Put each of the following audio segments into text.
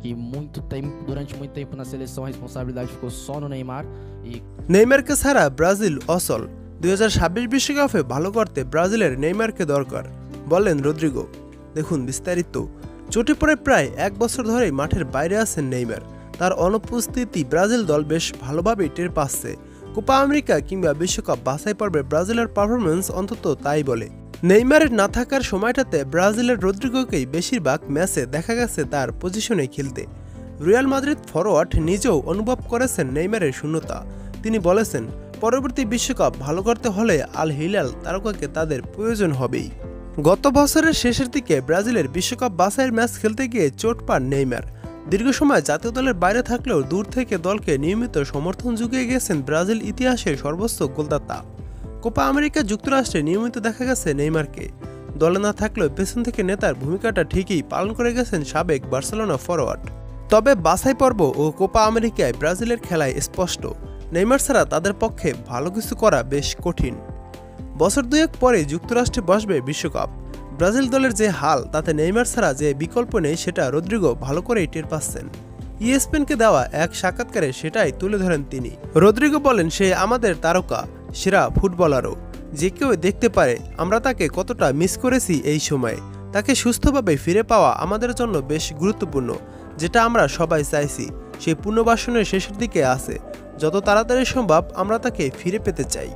que durante muito tempo na seleção a responsabilidade ficou só no Neymar. নেইমারকে ছাড়া Brazil অচল। 2026 বিশ্বকাপে ভালো করতে ব্রাজিলের নেইমারকে দরকার, বললেন রদ্রিগো। দেখুন বিস্তারিত। চোটে পড়ে প্রায় 1 বছর ধরেই মাঠের বাইরে আছেন নেইমার। তার অনুপস্থিতি ব্রাজিল দল বেশ ভালোভাবেই টের পাচ্ছে। কোপা আমেরিকা কিংবা বিশ্বকাপ বাছাই পর্বে ব্রাজিলের পারফরমেন্স অন্তত তাই বলে। নেইমারের না থাকার সময়টাতে ব্রাজিলের রদ্রিগোকেই বেশিরভাগ ম্যাচে দেখা গেছে তার পজিশনে খেলতে। রিয়াল মাদ্রিদ ফরোয়ার্ড নিজেও অনুভব করেছেন নেইমারের শূন্যতা। তিনি বলেছেন, পরবর্তী বিশ্বকাপ ভালো করতে হলে আল হিলাল তারকাকে তাদের প্রয়োজন হবেই। গত বছরের শেষের দিকে ব্রাজিলের বিশ্বকাপ বাছাইয়ের ম্যাচ খেলতে গিয়ে চোট পান নেইমার। দীর্ঘ সময় জাতীয় দলের বাইরে থাকলেও দূর থেকে দলকে নিয়মিত সমর্থন জুগিয়ে গেছেন ব্রাজিল ইতিহাসের সর্বোচ্চ গোলদাতা। কোপা আমেরিকা যুক্তরাষ্ট্রে নিয়মিত দেখা গেছে নেইমারকে। দলে না থাকলেও পেছন থেকে নেতার ভূমিকাটা ঠিকই পালন করে গেছেন সাবেক বার্সেলোনা ফরোয়ার্ড। তবে বাছাই পর্ব ও কোপা আমেরিকায় ব্রাজিলের খেলায় স্পষ্ট, নেইমার ছাড়া তাদের পক্ষে ভালো কিছু করা বেশ কঠিন। বছর দুয়েক পরে যুক্তরাষ্ট্রে বসবে বিশ্বকাপ। ব্রাজিল দলের যে হাল, তাতে নেইমার ছাড়া যে বিকল্প নেই সেটা রদ্রিগো ভালো করেই টের পাচ্ছেন। ইএসপিএনকে দেওয়া এক সাক্ষাৎকারে সেটাই তুলে ধরেন তিনি। রদ্রিগো বলেন, সে আমাদের তারকা, সেরা ফুটবলারও। যে কেউ দেখতে পারে আমরা তাকে কতটা মিস করেছি এই সময়ে। তাকে সুস্থভাবে ফিরে পাওয়া আমাদের জন্য বেশ গুরুত্বপূর্ণ, যেটা আমরা সবাই চাইছি। সেই পুনর্বাসনের শেষের দিকে আছে। যত তাড়াতাড়ি সম্ভব আমরা তাকে ফিরে পেতে চাই।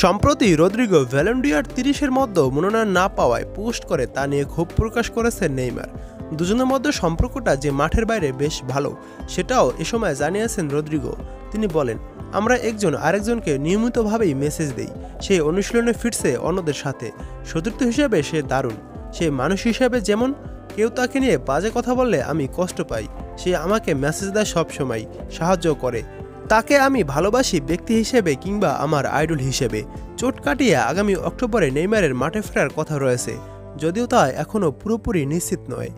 সম্প্রতি রদ্রিগো ব্যালন ডি'অর 30-এর মধ্যে মনোনয়ন না পাওয়ায় পোস্ট করে তা নিয়ে ক্ষোভ প্রকাশ করেছেন নেইমার। দুজনের মধ্যে সম্পর্কটা যে মাঠের বাইরে বেশ ভালো, সেটাও এ সময় জানিয়েছেন রদ্রিগো। তিনি বলেন, আমরা একজন আরেকজনকে নিয়মিতভাবেই মেসেজ দেই। সে অনুশীলনে ফিরছে অন্যদের সাথে। সতীর্থ হিসেবে সে দারুণ। সে মানুষ হিসেবে যেমন, কেউ তাকে নিয়ে বাজে কথা বললে আমি কষ্ট পাই। সে আমাকে মেসেজ দেয় সবসময়, সাহায্য করে। তাকে আমি ভালোবাসি ব্যক্তি হিসেবে কিংবা আমার আইডল হিসেবে। চোট কাটিয়ে আগামী অক্টোবরে নেইমারের মাঠে ফেরার কথা রয়েছে, যদিও তা এখনও পুরোপুরি নিশ্চিত নয়।